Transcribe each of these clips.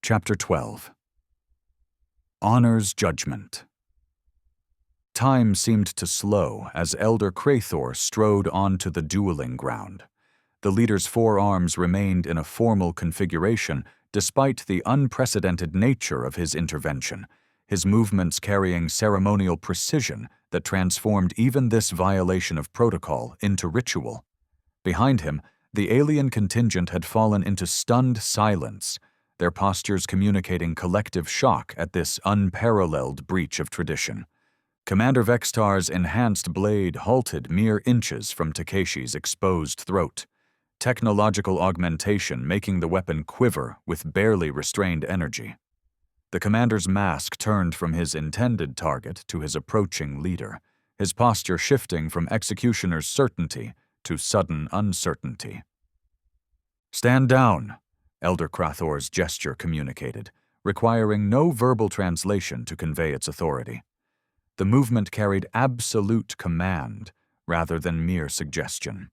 Chapter 12. Honor's Judgment. Time seemed to slow as Elder Krathor strode onto the dueling ground. The leader's forearms remained in a formal configuration despite the unprecedented nature of his intervention, his movements carrying ceremonial precision that transformed even this violation of protocol into ritual. Behind him, the alien contingent had fallen into stunned silence, their postures communicating collective shock at this unparalleled breach of tradition. Commander Vex'tar's enhanced blade halted mere inches from Takeshi's exposed throat, technological augmentation making the weapon quiver with barely restrained energy. The commander's mask turned from his intended target to his approaching leader, his posture shifting from executioner's certainty to sudden uncertainty. "Stand down," Elder Krathor's gesture communicated, requiring no verbal translation to convey its authority. The movement carried absolute command rather than mere suggestion,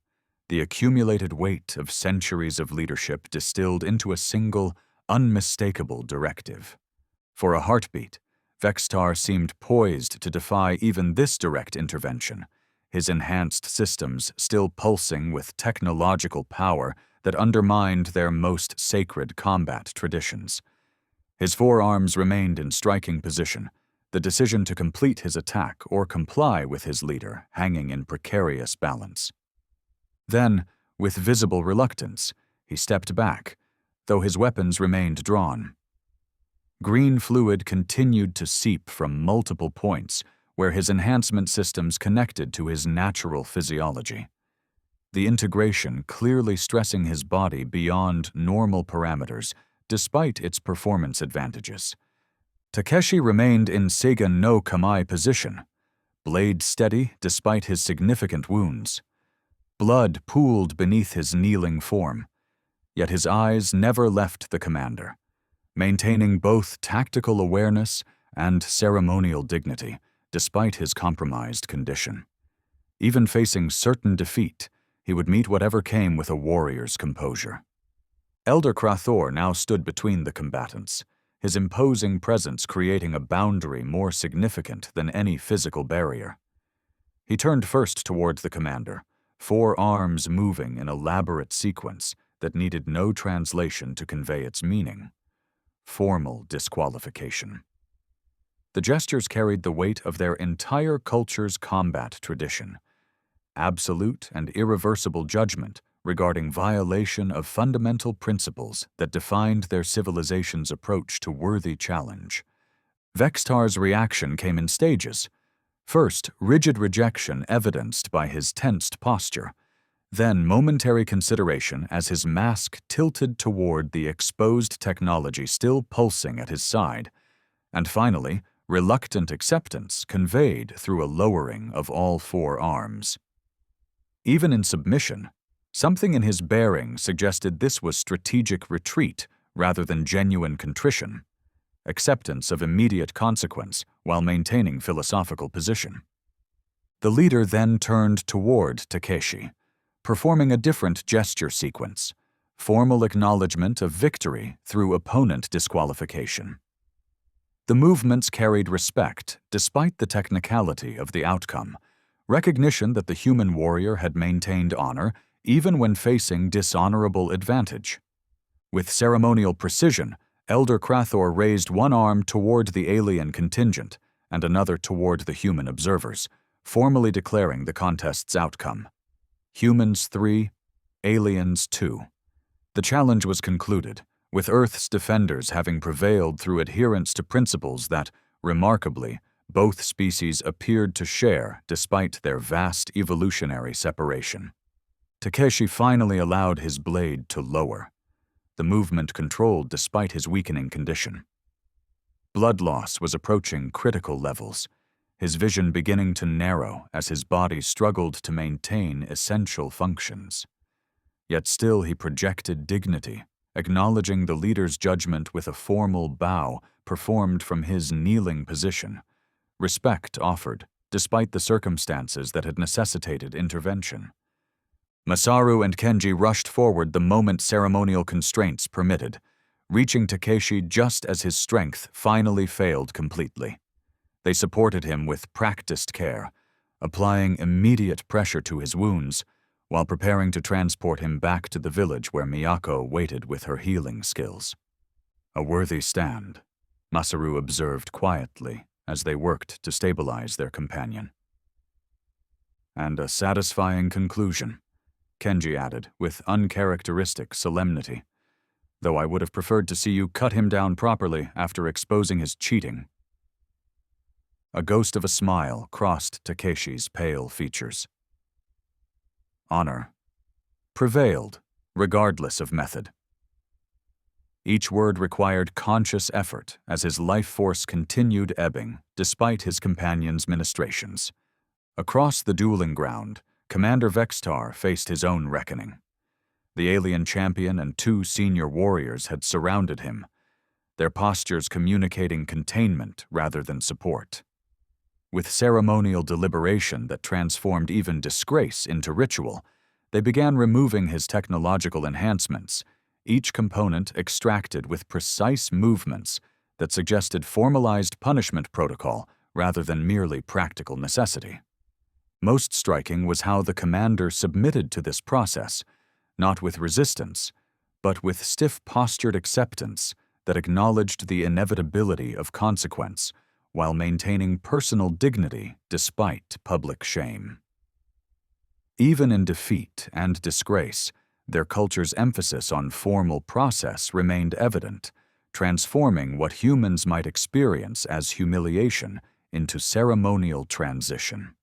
the accumulated weight of centuries of leadership distilled into a single, unmistakable directive. For a heartbeat, Vex'tar seemed poised to defy even this direct intervention, his enhanced systems still pulsing with technological power that undermined their most sacred combat traditions. His forearms remained in striking position, the decision to complete his attack or comply with his leader hanging in precarious balance. Then, with visible reluctance, he stepped back, though his weapons remained drawn. Green fluid continued to seep from multiple points where his enhancement systems connected to his natural physiology, the integration clearly stressing his body beyond normal parameters despite its performance advantages. Takeshi remained in Seigen no Kamae position, blade steady despite his significant wounds. Blood pooled beneath his kneeling form, yet his eyes never left the commander, maintaining both tactical awareness and ceremonial dignity despite his compromised condition. Even facing certain defeat, he would meet whatever came with a warrior's composure. Elder Krathor now stood between the combatants, his imposing presence creating a boundary more significant than any physical barrier. He turned first toward the commander, four arms moving in elaborate sequence that needed no translation to convey its meaning. Formal disqualification. The gestures carried the weight of their entire culture's combat tradition, absolute and irreversible judgment regarding violation of fundamental principles that defined their civilization's approach to worthy challenge. Vex'tar's reaction came in stages. First, rigid rejection evidenced by his tensed posture, then momentary consideration as his mask tilted toward the exposed technology still pulsing at his side, and finally, reluctant acceptance conveyed through a lowering of all four arms. Even in submission, something in his bearing suggested this was strategic retreat rather than genuine contrition, acceptance of immediate consequence while maintaining philosophical position. The leader then turned toward Takeshi, performing a different gesture sequence, formal acknowledgement of victory through opponent disqualification. The movements carried respect despite the technicality of the outcome, recognition that the human warrior had maintained honor even when facing dishonorable advantage. With ceremonial precision, Elder Krathor raised one arm toward the alien contingent and another toward the human observers, formally declaring the contest's outcome. Humans 3, aliens 2. The challenge was concluded, with Earth's defenders having prevailed through adherence to principles that, remarkably, both species appeared to share despite their vast evolutionary separation. Takeshi finally allowed his blade to lower, the movement controlled despite his weakening condition. Blood loss was approaching critical levels, his vision beginning to narrow as his body struggled to maintain essential functions. Yet still he projected dignity, acknowledging the leader's judgment with a formal bow performed from his kneeling position, respect offered despite the circumstances that had necessitated intervention. Masaru and Kenji rushed forward the moment ceremonial constraints permitted, reaching Takeshi just as his strength finally failed completely. They supported him with practiced care, applying immediate pressure to his wounds while preparing to transport him back to the village where Miyako waited with her healing skills. A worthy stand, Masaru observed quietly as they worked to stabilize their companion. And a satisfying conclusion, Kenji added with uncharacteristic solemnity, though I would have preferred to see you cut him down properly after exposing his cheating. A ghost of a smile crossed Takeshi's pale features. Honor prevailed, regardless of method. Each word required conscious effort as his life force continued ebbing despite his companion's ministrations. Across the dueling ground, Commander Vex'tar faced his own reckoning. The alien champion and 2 senior warriors had surrounded him, their postures communicating containment rather than support. With ceremonial deliberation that transformed even disgrace into ritual, they began removing his technological enhancements, each component extracted with precise movements that suggested formalized punishment protocol rather than merely practical necessity. Most striking was how the commander submitted to this process, not with resistance, but with stiff-postured acceptance that acknowledged the inevitability of consequence while maintaining personal dignity despite public shame. Even in defeat and disgrace, their culture's emphasis on formal process remained evident, transforming what humans might experience as humiliation into ceremonial transition.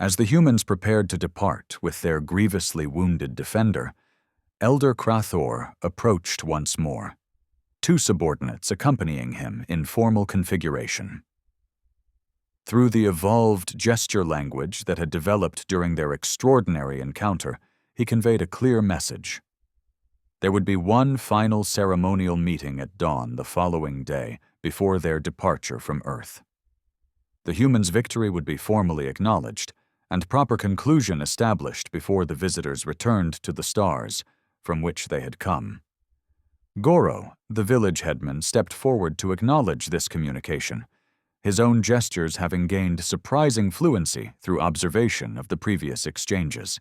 As the humans prepared to depart with their grievously wounded defender, Elder Krathor approached once more, 2 subordinates accompanying him in formal configuration. Through the evolved gesture language that had developed during their extraordinary encounter, he conveyed a clear message. There would be one final ceremonial meeting at dawn the following day before their departure from Earth. The humans' victory would be formally acknowledged, and proper conclusion established before the visitors returned to the stars from which they had come. Goro, the village headman, stepped forward to acknowledge this communication, his own gestures having gained surprising fluency through observation of the previous exchanges.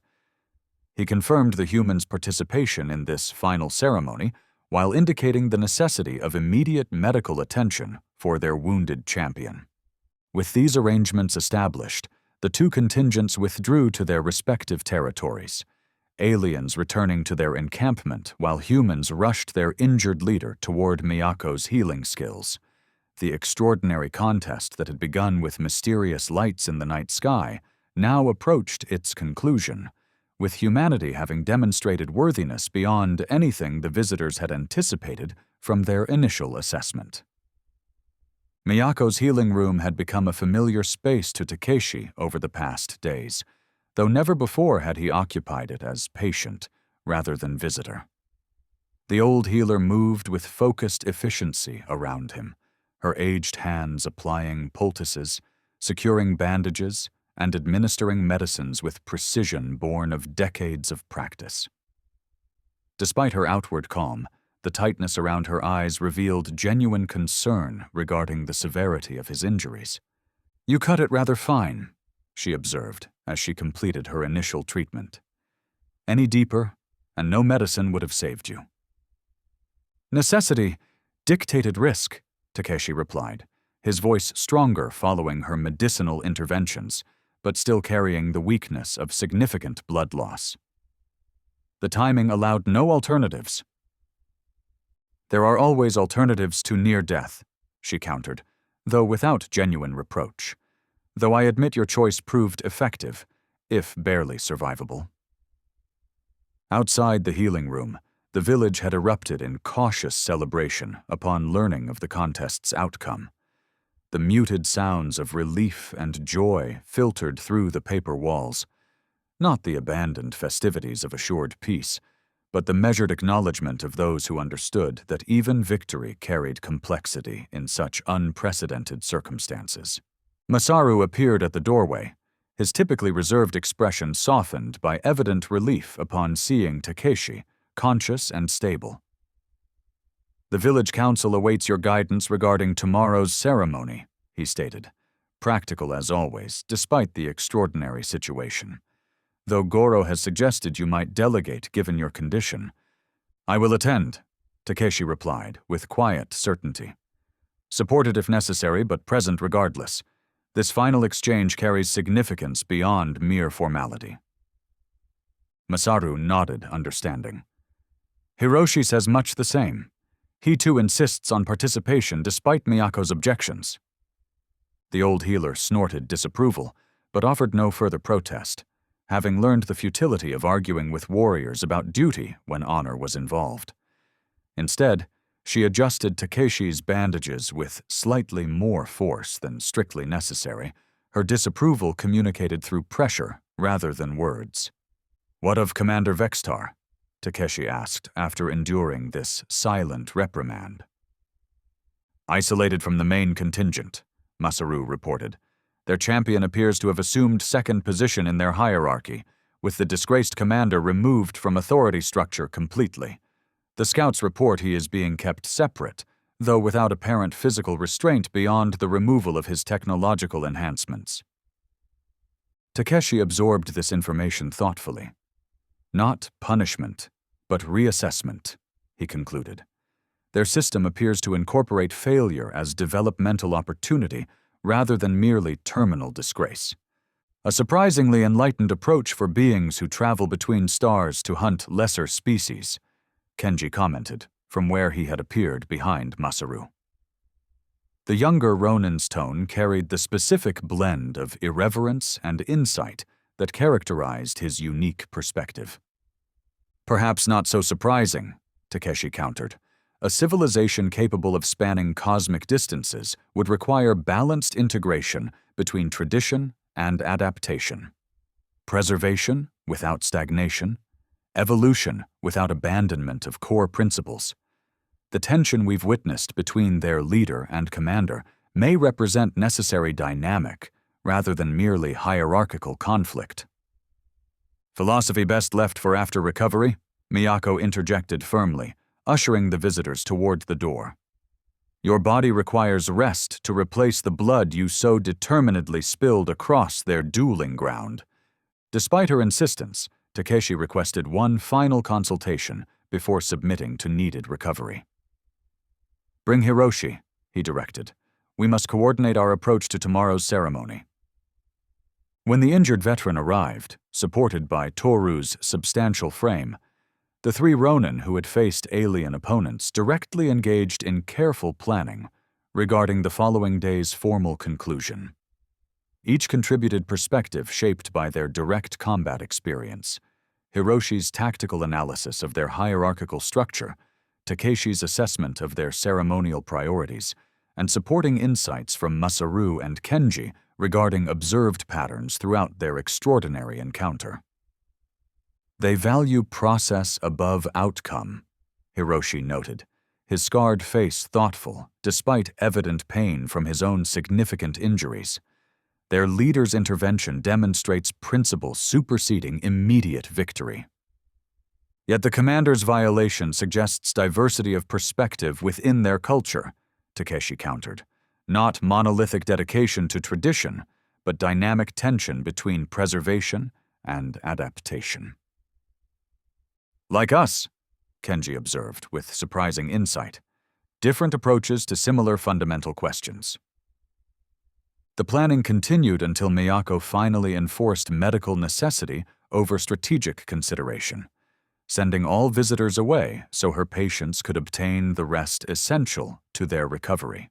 He confirmed the humans' participation in this final ceremony while indicating the necessity of immediate medical attention for their wounded champion. With these arrangements established, the 2 contingents withdrew to their respective territories, aliens returning to their encampment while humans rushed their injured leader toward Miyako's healing skills. The extraordinary contest that had begun with mysterious lights in the night sky now approached its conclusion, with humanity having demonstrated worthiness beyond anything the visitors had anticipated from their initial assessment. Miyako's healing room had become a familiar space to Takeshi over the past days, though never before had he occupied it as patient rather than visitor. The old healer moved with focused efficiency around him, her aged hands applying poultices, securing bandages, and administering medicines with precision born of decades of practice. Despite her outward calm, the tightness around her eyes revealed genuine concern regarding the severity of his injuries. "You cut it rather fine," she observed as she completed her initial treatment. "Any deeper, and no medicine would have saved you." "Necessity dictated risk," Takeshi replied, his voice stronger following her medicinal interventions, but still carrying the weakness of significant blood loss. "The timing allowed no alternatives." "There are always alternatives to near death," she countered, though without genuine reproach. "Though I admit your choice proved effective, if barely survivable." Outside the healing room, the village had erupted in cautious celebration upon learning of the contest's outcome. The muted sounds of relief and joy filtered through the paper walls, not the abandoned festivities of assured peace, but the measured acknowledgement of those who understood that even victory carried complexity in such unprecedented circumstances. Masaru appeared at the doorway, his typically reserved expression softened by evident relief upon seeing Takeshi, conscious and stable. "The village council awaits your guidance regarding tomorrow's ceremony," he stated, practical as always, despite the extraordinary situation. "Though Goro has suggested you might delegate given your condition." "I will attend," Takeshi replied, with quiet certainty. "Supported if necessary, but present regardless. This final exchange carries significance beyond mere formality." Masaru nodded, understanding. "Hiroshi says much the same. He too insists on participation despite Miyako's objections." The old healer snorted disapproval, but offered no further protest, having learned the futility of arguing with warriors about duty when honor was involved. Instead, she adjusted Takeshi's bandages with slightly more force than strictly necessary, her disapproval communicated through pressure rather than words. "What of Commander Vex'tar?" Takeshi asked after enduring this silent reprimand. "Isolated from the main contingent," Masaru reported. "Their champion appears to have assumed second position in their hierarchy, with the disgraced commander removed from authority structure completely. The scouts report he is being kept separate, though without apparent physical restraint beyond the removal of his technological enhancements." Takeshi absorbed this information thoughtfully. "Not punishment, but reassessment," he concluded. "Their system appears to incorporate failure as developmental opportunity rather than merely terminal disgrace. A surprisingly enlightened approach for beings who travel between stars to hunt lesser species," Kenji commented, from where he had appeared behind Masaru. The younger Ronin's tone carried the specific blend of irreverence and insight that characterized his unique perspective. "Perhaps not so surprising," Takeshi countered. "A civilization capable of spanning cosmic distances would require balanced integration between tradition and adaptation. Preservation without stagnation, evolution without abandonment of core principles. The tension we've witnessed between their leader and commander may represent necessary dynamic rather than merely hierarchical conflict." "Philosophy best left for after recovery," Miyako interjected firmly, ushering the visitors toward the door. "Your body requires rest to replace the blood you so determinedly spilled across their dueling ground." Despite her insistence, Takeshi requested one final consultation before submitting to needed recovery. "Bring Hiroshi," he directed. "We must coordinate our approach to tomorrow's ceremony." When the injured veteran arrived, supported by Toru's substantial frame, the three Ronin who had faced alien opponents directly engaged in careful planning regarding the following day's formal conclusion. Each contributed perspective shaped by their direct combat experience: Hiroshi's tactical analysis of their hierarchical structure, Takeshi's assessment of their ceremonial priorities, and supporting insights from Masaru and Kenji regarding observed patterns throughout their extraordinary encounter. "They value process above outcome," Hiroshi noted, his scarred face thoughtful despite evident pain from his own significant injuries. "Their leader's intervention demonstrates principle superseding immediate victory." "Yet the commander's violation suggests diversity of perspective within their culture," Takeshi countered. "Not monolithic dedication to tradition, but dynamic tension between preservation and adaptation." "Like us," Kenji observed with surprising insight. "Different approaches to similar fundamental questions." The planning continued until Miyako finally enforced medical necessity over strategic consideration, sending all visitors away so her patients could obtain the rest essential to their recovery.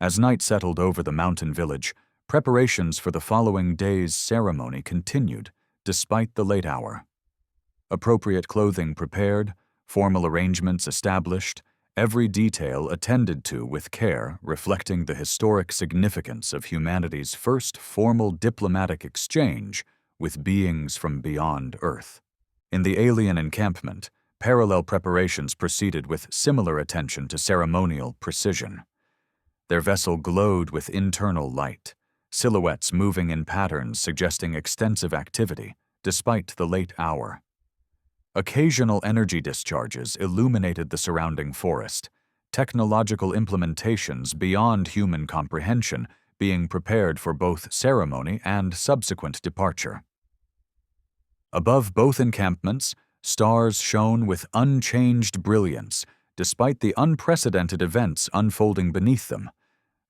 As night settled over the mountain village, preparations for the following day's ceremony continued, despite the late hour. Appropriate clothing prepared, formal arrangements established, every detail attended to with care, reflecting the historic significance of humanity's first formal diplomatic exchange with beings from beyond Earth. In the alien encampment, parallel preparations proceeded with similar attention to ceremonial precision. Their vessel glowed with internal light, silhouettes moving in patterns suggesting extensive activity, despite the late hour. Occasional energy discharges illuminated the surrounding forest, technological implementations beyond human comprehension being prepared for both ceremony and subsequent departure. Above both encampments, stars shone with unchanged brilliance despite the unprecedented events unfolding beneath them.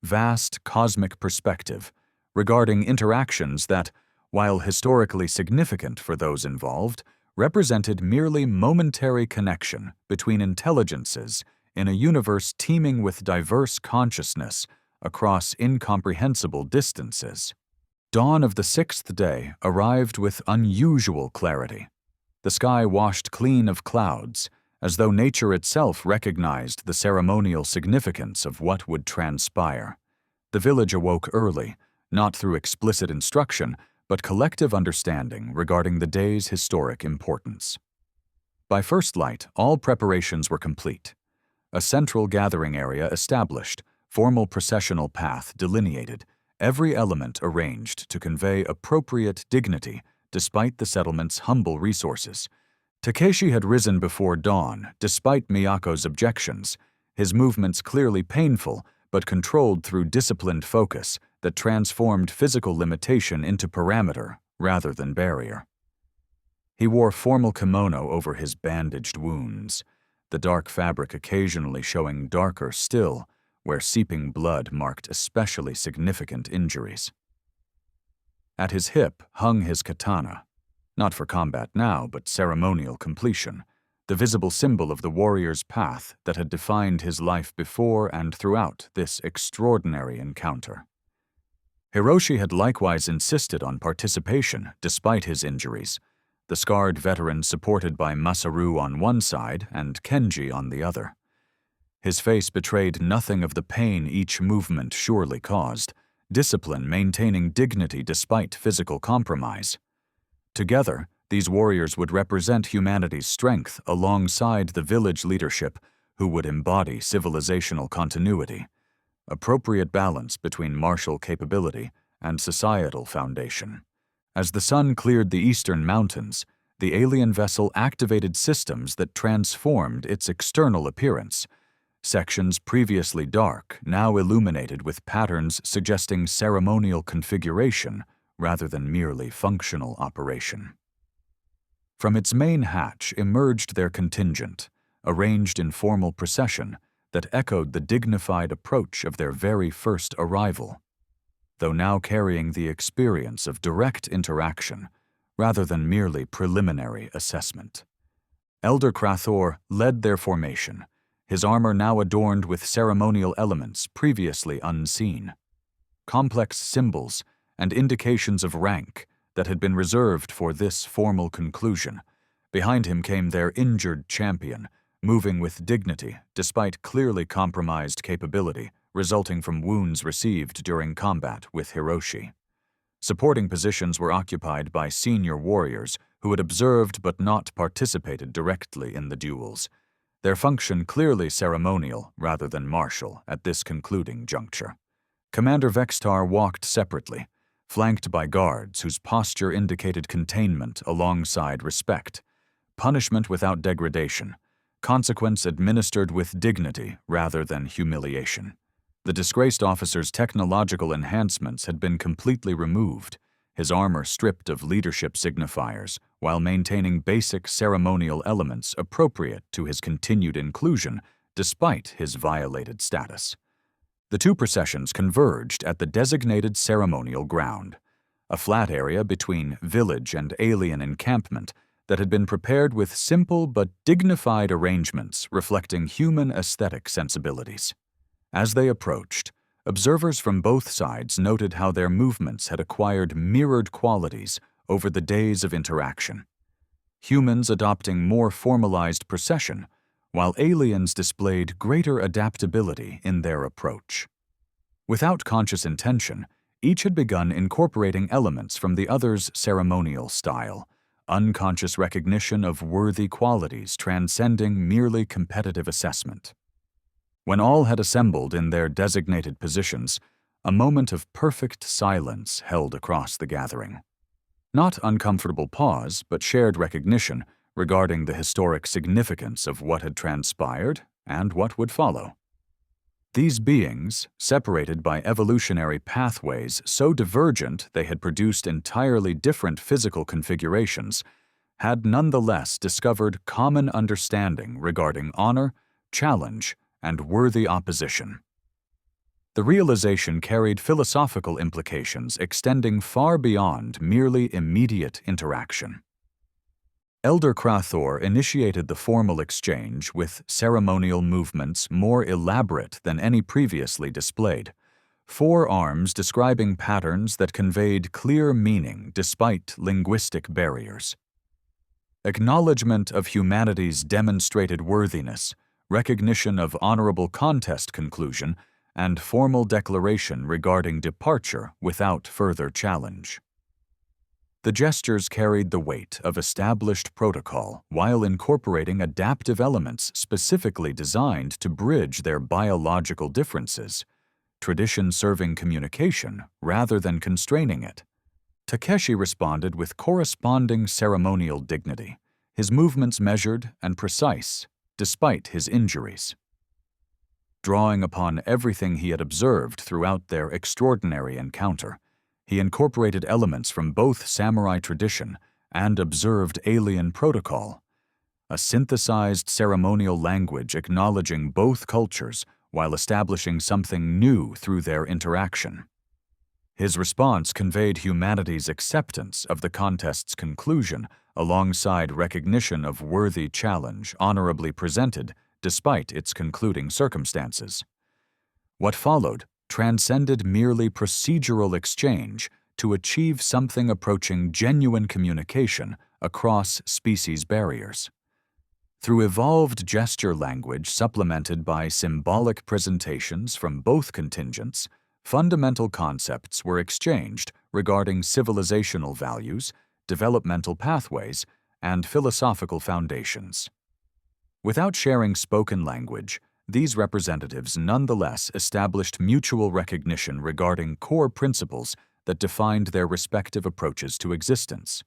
Vast cosmic perspective regarding interactions that, while historically significant for those involved, represented merely momentary connection between intelligences in a universe teeming with diverse consciousness across incomprehensible distances. Dawn of the sixth day arrived with unusual clarity. The sky washed clean of clouds, as though nature itself recognized the ceremonial significance of what would transpire. The village awoke early, not through explicit instruction, but collective understanding regarding the day's historic importance. By first light, all preparations were complete. A central gathering area established, formal processional path delineated, every element arranged to convey appropriate dignity despite the settlement's humble resources. Takeshi had risen before dawn, despite Miyako's objections, his movements clearly painful but controlled through disciplined focus that transformed physical limitation into parameter rather than barrier. He wore formal kimono over his bandaged wounds, the dark fabric occasionally showing darker still where seeping blood marked especially significant injuries. At his hip hung his katana, not for combat now, but ceremonial completion, the visible symbol of the warrior's path that had defined his life before and throughout this extraordinary encounter. Hiroshi had likewise insisted on participation despite his injuries, the scarred veteran supported by Masaru on one side and Kenji on the other. His face betrayed nothing of the pain each movement surely caused, discipline maintaining dignity despite physical compromise. Together, these warriors would represent humanity's strength alongside the village leadership who would embody civilizational continuity, appropriate balance between martial capability and societal foundation. As the sun cleared the eastern mountains, the alien vessel activated systems that transformed its external appearance. Sections previously dark now illuminated with patterns suggesting ceremonial configuration rather than merely functional operation. From its main hatch emerged their contingent, arranged in formal procession that echoed the dignified approach of their very first arrival, though now carrying the experience of direct interaction rather than merely preliminary assessment. Elder Krathor led their formation, his armor now adorned with ceremonial elements previously unseen. Complex symbols and indications of rank that had been reserved for this formal conclusion. Behind him came their injured champion, moving with dignity despite clearly compromised capability resulting from wounds received during combat with Hiroshi. Supporting positions were occupied by senior warriors who had observed but not participated directly in the duels, their function clearly ceremonial rather than martial at this concluding juncture. Commander Vex'tar walked separately, flanked by guards whose posture indicated containment alongside respect, punishment without degradation, consequence administered with dignity rather than humiliation. The disgraced officer's technological enhancements had been completely removed, his armor stripped of leadership signifiers, while maintaining basic ceremonial elements appropriate to his continued inclusion despite his violated status. The two processions converged at the designated ceremonial ground, a flat area between village and alien encampment that had been prepared with simple but dignified arrangements reflecting human aesthetic sensibilities. As they approached, observers from both sides noted how their movements had acquired mirrored qualities over the days of interaction. Humans adopting more formalized procession, while aliens displayed greater adaptability in their approach. Without conscious intention, each had begun incorporating elements from the other's ceremonial style, unconscious recognition of worthy qualities transcending merely competitive assessment. When all had assembled in their designated positions, a moment of perfect silence held across the gathering. Not uncomfortable pause, but shared recognition regarding the historic significance of what had transpired and what would follow. These beings, separated by evolutionary pathways so divergent they had produced entirely different physical configurations, had nonetheless discovered common understanding regarding honor, challenge, and worthy opposition. The realization carried philosophical implications extending far beyond merely immediate interaction. Elder Krathor initiated the formal exchange with ceremonial movements more elaborate than any previously displayed, 4 arms describing patterns that conveyed clear meaning despite linguistic barriers. Acknowledgement of humanity's demonstrated worthiness, recognition of honorable contest conclusion, and formal declaration regarding departure without further challenge. The gestures carried the weight of established protocol while incorporating adaptive elements specifically designed to bridge their biological differences, tradition serving communication rather than constraining it. Takeshi responded with corresponding ceremonial dignity, his movements measured and precise, despite his injuries. Drawing upon everything he had observed throughout their extraordinary encounter, he incorporated elements from both samurai tradition and observed alien protocol, a synthesized ceremonial language acknowledging both cultures while establishing something new through their interaction. His response conveyed humanity's acceptance of the contest's conclusion alongside recognition of worthy challenge honorably presented despite its concluding circumstances. What followed transcended merely procedural exchange to achieve something approaching genuine communication across species barriers. Through evolved gesture language supplemented by symbolic presentations from both contingents, fundamental concepts were exchanged regarding civilizational values, developmental pathways, and philosophical foundations. Without sharing spoken language, these representatives nonetheless established mutual recognition regarding core principles that defined their respective approaches to existence.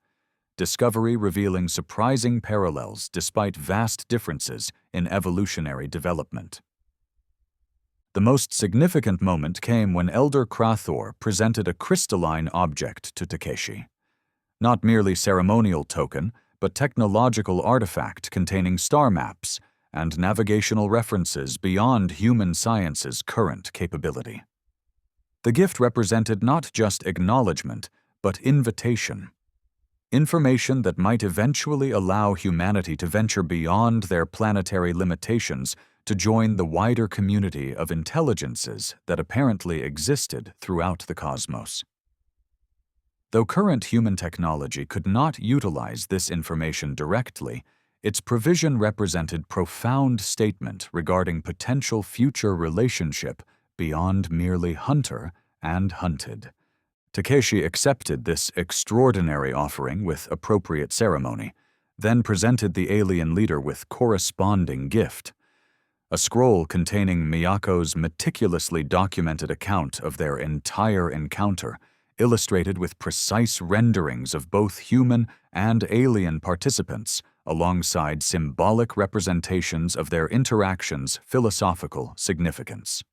Discovery revealing surprising parallels despite vast differences in evolutionary development. The most significant moment came when Elder Krathor presented a crystalline object to Takeshi. Not merely ceremonial token, but technological artifact containing star maps and navigational references beyond human science's current capability. The gift represented not just acknowledgement, but invitation. Information that might eventually allow humanity to venture beyond their planetary limitations to join the wider community of intelligences that apparently existed throughout the cosmos. Though current human technology could not utilize this information directly, its provision represented profound statement regarding potential future relationship beyond merely hunter and hunted. Takeshi accepted this extraordinary offering with appropriate ceremony, then presented the alien leader with corresponding gift, a scroll containing Miyako's meticulously documented account of their entire encounter, illustrated with precise renderings of both human and alien participants, alongside symbolic representations of their interactions' philosophical significance.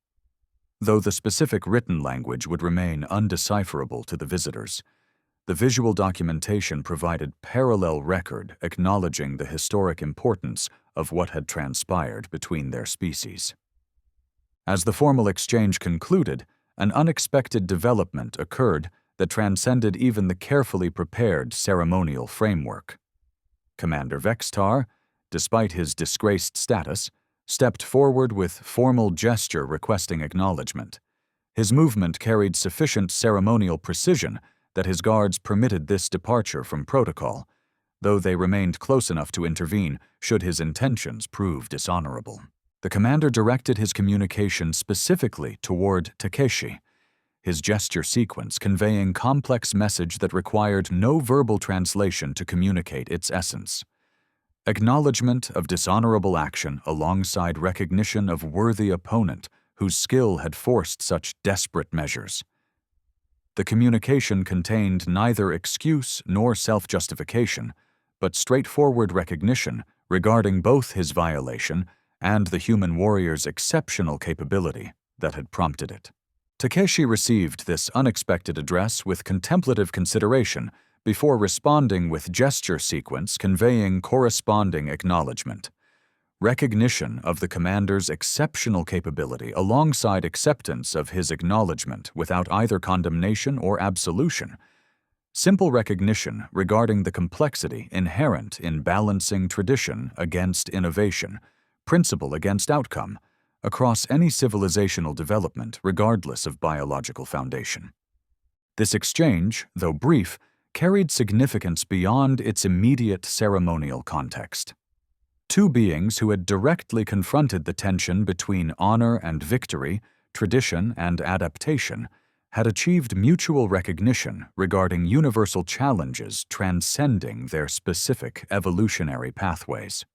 Though the specific written language would remain undecipherable to the visitors, the visual documentation provided parallel record acknowledging the historic importance of what had transpired between their species. As the formal exchange concluded, an unexpected development occurred that transcended even the carefully prepared ceremonial framework. Commander Vex'tar, despite his disgraced status, stepped forward with formal gesture requesting acknowledgement. His movement carried sufficient ceremonial precision that his guards permitted this departure from protocol, though they remained close enough to intervene should his intentions prove dishonorable. The commander directed his communication specifically toward Takeshi, his gesture sequence conveying complex message that required no verbal translation to communicate its essence. Acknowledgement of dishonorable action alongside recognition of worthy opponent whose skill had forced such desperate measures. The communication contained neither excuse nor self-justification, but straightforward recognition regarding both his violation and the human warrior's exceptional capability that had prompted it. Takeshi received this unexpected address with contemplative consideration before responding with gesture sequence conveying corresponding acknowledgement. Recognition of the commander's exceptional capability alongside acceptance of his acknowledgement without either condemnation or absolution. Simple recognition regarding the complexity inherent in balancing tradition against innovation, principle against outcome, across any civilizational development regardless of biological foundation. This exchange, though brief, carried significance beyond its immediate ceremonial context. Two beings who had directly confronted the tension between honor and victory, tradition and adaptation, had achieved mutual recognition regarding universal challenges transcending their specific evolutionary pathways.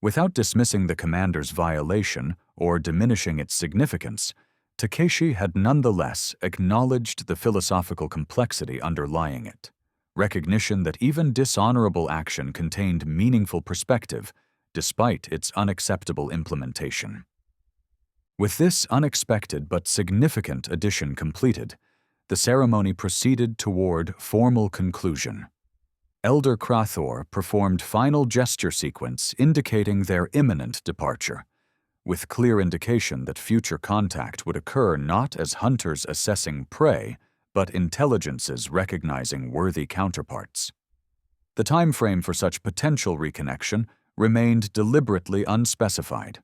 Without dismissing the commander's violation or diminishing its significance, Takeshi had nonetheless acknowledged the philosophical complexity underlying it, recognition that even dishonorable action contained meaningful perspective despite its unacceptable implementation. With this unexpected but significant addition completed, the ceremony proceeded toward formal conclusion. Elder Krathor performed final gesture sequence indicating their imminent departure, with clear indication that future contact would occur not as hunters assessing prey, but intelligences recognizing worthy counterparts. The time frame for such potential reconnection remained deliberately unspecified.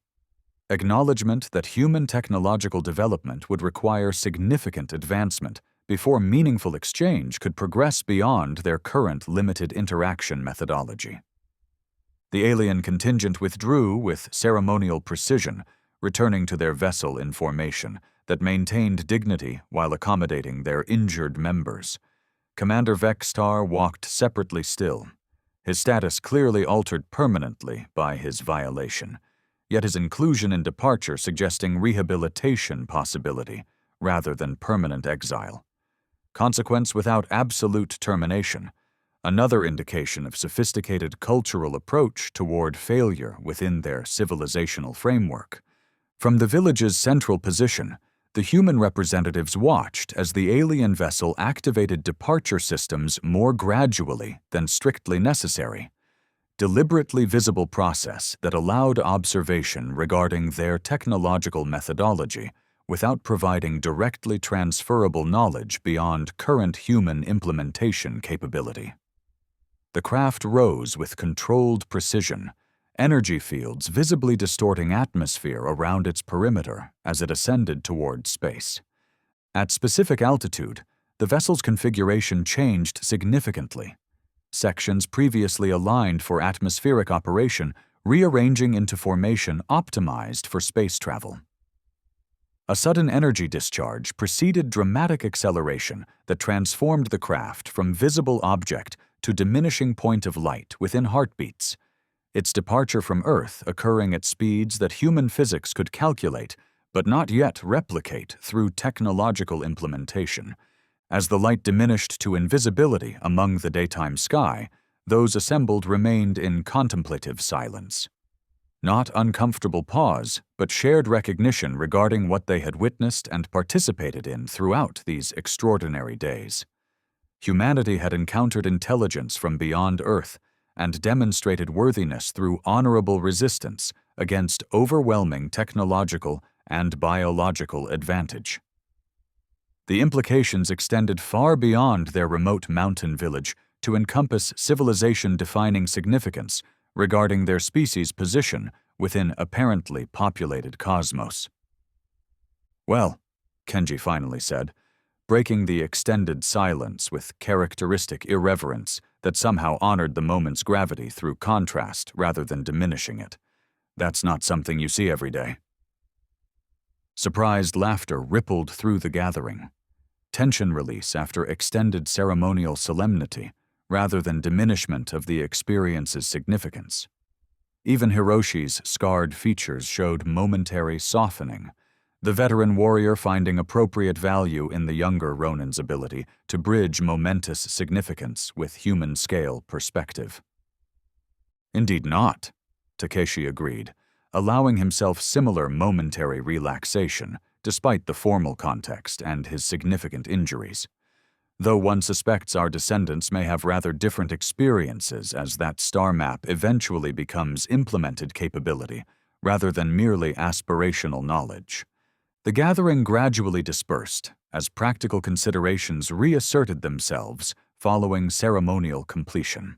Acknowledgement that human technological development would require significant advancement before meaningful exchange could progress beyond their current limited interaction methodology. The alien contingent withdrew with ceremonial precision, returning to their vessel in formation that maintained dignity while accommodating their injured members. Commander Vex'tar walked separately still, his status clearly altered permanently by his violation, yet his inclusion in departure suggesting rehabilitation possibility rather than permanent exile. Consequence without absolute termination, another indication of sophisticated cultural approach toward failure within their civilizational framework. From the village's central position, the human representatives watched as the alien vessel activated departure systems more gradually than strictly necessary, deliberately visible process that allowed observation regarding their technological methodology without providing directly transferable knowledge beyond current human implementation capability. The craft rose with controlled precision, energy fields visibly distorting atmosphere around its perimeter as it ascended toward space. At specific altitude, the vessel's configuration changed significantly, sections previously aligned for atmospheric operation rearranging into formation optimized for space travel. A sudden energy discharge preceded dramatic acceleration that transformed the craft from visible object to diminishing point of light within heartbeats, its departure from Earth occurring at speeds that human physics could calculate but not yet replicate through technological implementation. As the light diminished to invisibility among the daytime sky, those assembled remained in contemplative silence. Not uncomfortable pause, but shared recognition regarding what they had witnessed and participated in throughout these extraordinary days. Humanity had encountered intelligence from beyond Earth and demonstrated worthiness through honorable resistance against overwhelming technological and biological advantage. The implications extended far beyond their remote mountain village to encompass civilization-defining significance regarding their species' position within apparently populated cosmos. "Well," Kenji finally said, breaking the extended silence with characteristic irreverence that somehow honored the moment's gravity through contrast rather than diminishing it. "That's not something you see every day." Surprised laughter rippled through the gathering. Tension release after extended ceremonial solemnity, rather than diminishment of the experience's significance. Even Hiroshi's scarred features showed momentary softening, the veteran warrior finding appropriate value in the younger Ronin's ability to bridge momentous significance with human-scale perspective. "Indeed not," Takeshi agreed, allowing himself similar momentary relaxation, despite the formal context and his significant injuries. Though one suspects our descendants may have rather different experiences as that star map eventually becomes implemented capability, rather than merely aspirational knowledge. The gathering gradually dispersed as practical considerations reasserted themselves following ceremonial completion.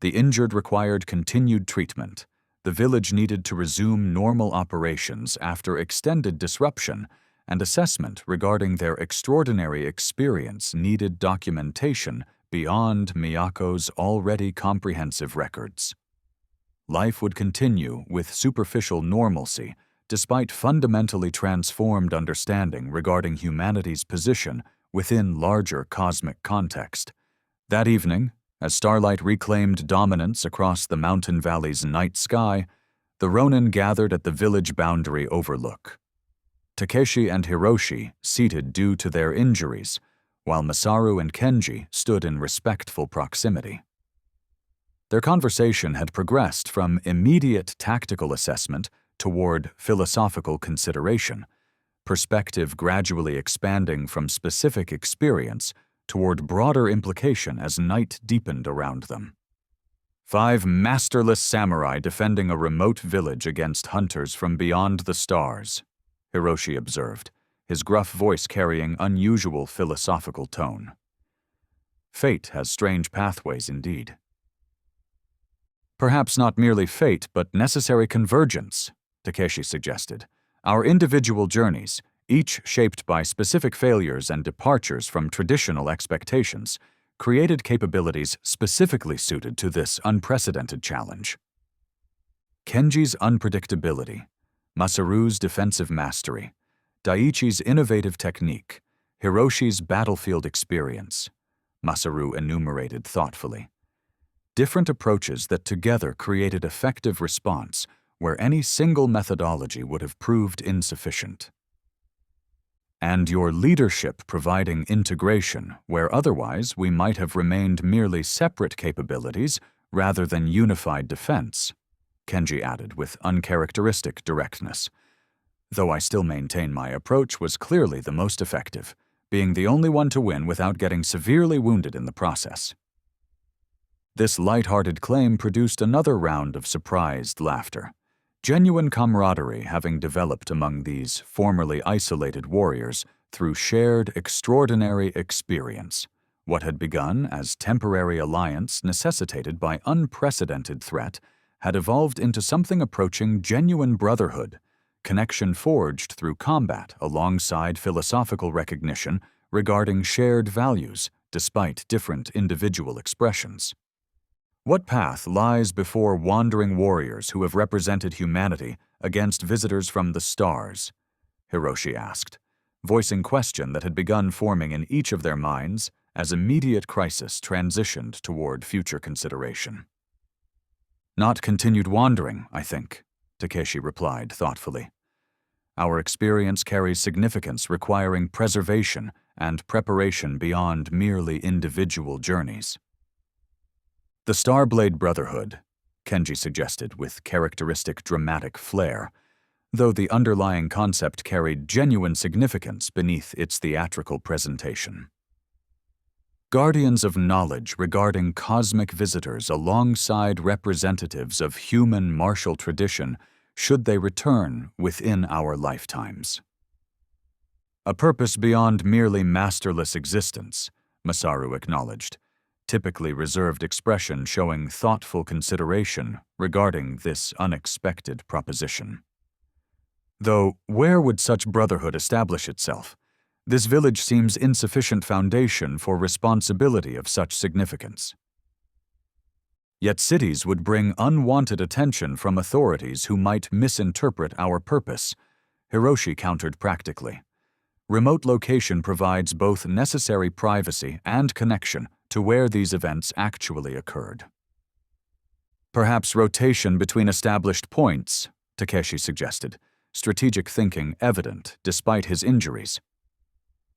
The injured required continued treatment. The village needed to resume normal operations after extended disruption, and assessment regarding their extraordinary experience needed documentation beyond Miyako's already comprehensive records. Life would continue with superficial normalcy, despite fundamentally transformed understanding regarding humanity's position within larger cosmic context. That evening, as starlight reclaimed dominance across the mountain valley's night sky, the Ronin gathered at the village boundary overlook. Takeshi and Hiroshi seated due to their injuries, while Masaru and Kenji stood in respectful proximity. Their conversation had progressed from immediate tactical assessment toward philosophical consideration, perspective gradually expanding from specific experience toward broader implication as night deepened around them. 5 masterless samurai defending a remote village against hunters from beyond the stars, Hiroshi observed, his gruff voice carrying unusual philosophical tone. Fate has strange pathways indeed. Perhaps not merely fate, but necessary convergence, Takeshi suggested. Our individual journeys, each shaped by specific failures and departures from traditional expectations, created capabilities specifically suited to this unprecedented challenge. Kenji's unpredictability, Masaru's defensive mastery, Daiichi's innovative technique, Hiroshi's battlefield experience, Masaru enumerated thoughtfully. Different approaches that together created effective response where any single methodology would have proved insufficient. And your leadership providing integration where otherwise we might have remained merely separate capabilities rather than unified defense, Kenji added with uncharacteristic directness. Though I still maintain my approach was clearly the most effective, being the only one to win without getting severely wounded in the process. This light-hearted claim produced another round of surprised laughter, genuine camaraderie having developed among these formerly isolated warriors through shared extraordinary experience. What had begun as temporary alliance necessitated by unprecedented threat had evolved into something approaching genuine brotherhood, connection forged through combat alongside philosophical recognition regarding shared values despite different individual expressions. What path lies before wandering warriors who have represented humanity against visitors from the stars? Hiroshi asked, voicing question that had begun forming in each of their minds as immediate crisis transitioned toward future consideration. Not continued wandering, I think, Takeshi replied thoughtfully. Our experience carries significance requiring preservation and preparation beyond merely individual journeys. The Starblade Brotherhood, Kenji suggested with characteristic dramatic flair, though the underlying concept carried genuine significance beneath its theatrical presentation. Guardians of knowledge regarding cosmic visitors alongside representatives of human martial tradition should they return within our lifetimes. A purpose beyond merely masterless existence, Masaru acknowledged, typically reserved expression showing thoughtful consideration regarding this unexpected proposition. Though, where would such brotherhood establish itself? This village seems insufficient foundation for responsibility of such significance. Yet cities would bring unwanted attention from authorities who might misinterpret our purpose, Hiroshi countered practically. Remote location provides both necessary privacy and connection to where these events actually occurred. Perhaps rotation between established points, Takeshi suggested, strategic thinking evident despite his injuries.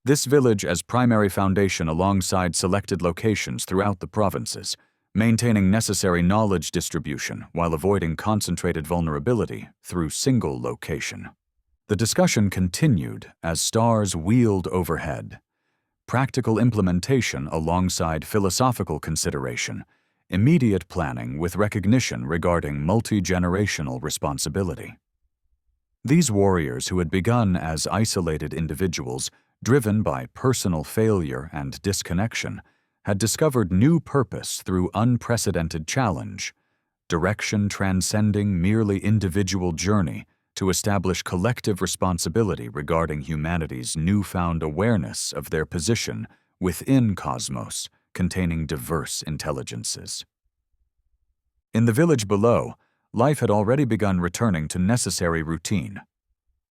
This village as primary foundation alongside selected locations throughout the provinces, maintaining necessary knowledge distribution while avoiding concentrated vulnerability through single location. The discussion continued as stars wheeled overhead. Practical implementation alongside philosophical consideration, immediate planning with recognition regarding multi-generational responsibility. These warriors, who had begun as isolated individuals, driven by personal failure and disconnection, had discovered new purpose through unprecedented challenge, direction transcending merely individual journey to establish collective responsibility regarding humanity's newfound awareness of their position within cosmos containing diverse intelligences. In the village below, life had already begun returning to necessary routine.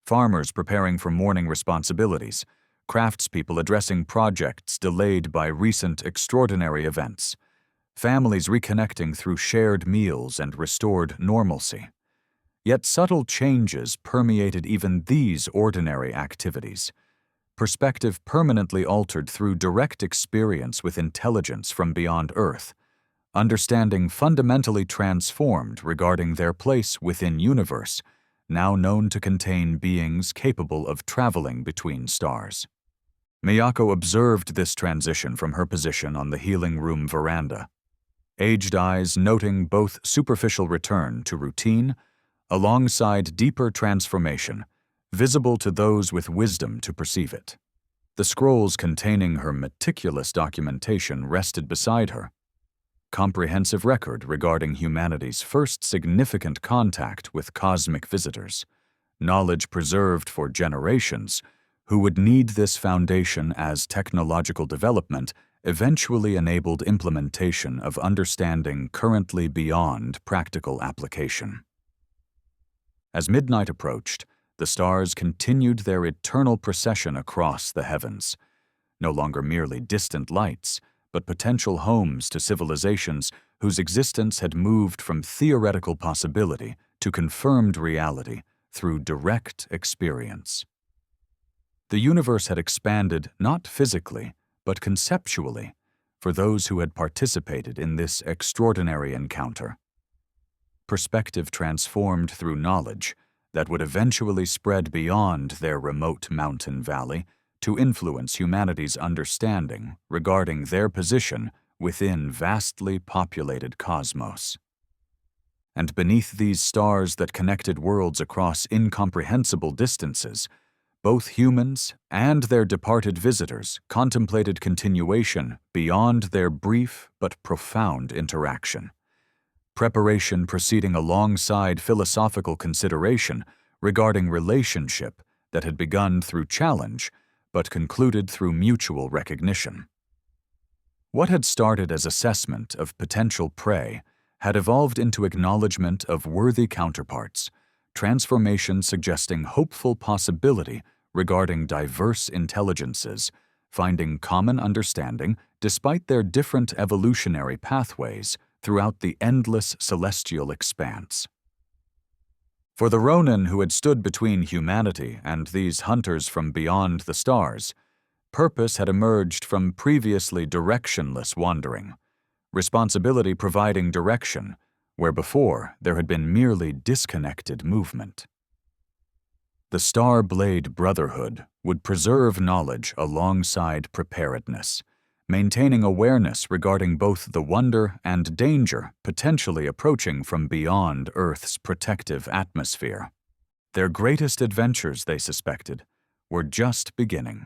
Farmers preparing for morning responsibilities, craftspeople addressing projects delayed by recent extraordinary events, families reconnecting through shared meals and restored normalcy. Yet subtle changes permeated even these ordinary activities. Perspective permanently altered through direct experience with intelligence from beyond Earth, understanding fundamentally transformed regarding their place within universe, now known to contain beings capable of traveling between stars. Miyako observed this transition from her position on the healing room veranda, aged eyes noting both superficial return to routine alongside deeper transformation, visible to those with wisdom to perceive it. The scrolls containing her meticulous documentation rested beside her, comprehensive record regarding humanity's first significant contact with cosmic visitors, knowledge preserved for generations, who would need this foundation as technological development eventually enabled implementation of understanding currently beyond practical application. As midnight approached, the stars continued their eternal procession across the heavens, no longer merely distant lights, but potential homes to civilizations whose existence had moved from theoretical possibility to confirmed reality through direct experience. The universe had expanded not physically, but conceptually, for those who had participated in this extraordinary encounter. Perspective transformed through knowledge that would eventually spread beyond their remote mountain valley to influence humanity's understanding regarding their position within vastly populated cosmos. And beneath these stars that connected worlds across incomprehensible distances, both humans and their departed visitors contemplated continuation beyond their brief but profound interaction. Preparation proceeding alongside philosophical consideration regarding relationship that had begun through challenge but concluded through mutual recognition. What had started as assessment of potential prey had evolved into acknowledgement of worthy counterparts, transformation suggesting hopeful possibility regarding diverse intelligences, finding common understanding despite their different evolutionary pathways throughout the endless celestial expanse. For the Ronin who had stood between humanity and these hunters from beyond the stars, purpose had emerged from previously directionless wandering, responsibility providing direction where before there had been merely disconnected movement. The Star Blade Brotherhood would preserve knowledge alongside preparedness, maintaining awareness regarding both the wonder and danger potentially approaching from beyond Earth's protective atmosphere. Their greatest adventures, they suspected, were just beginning.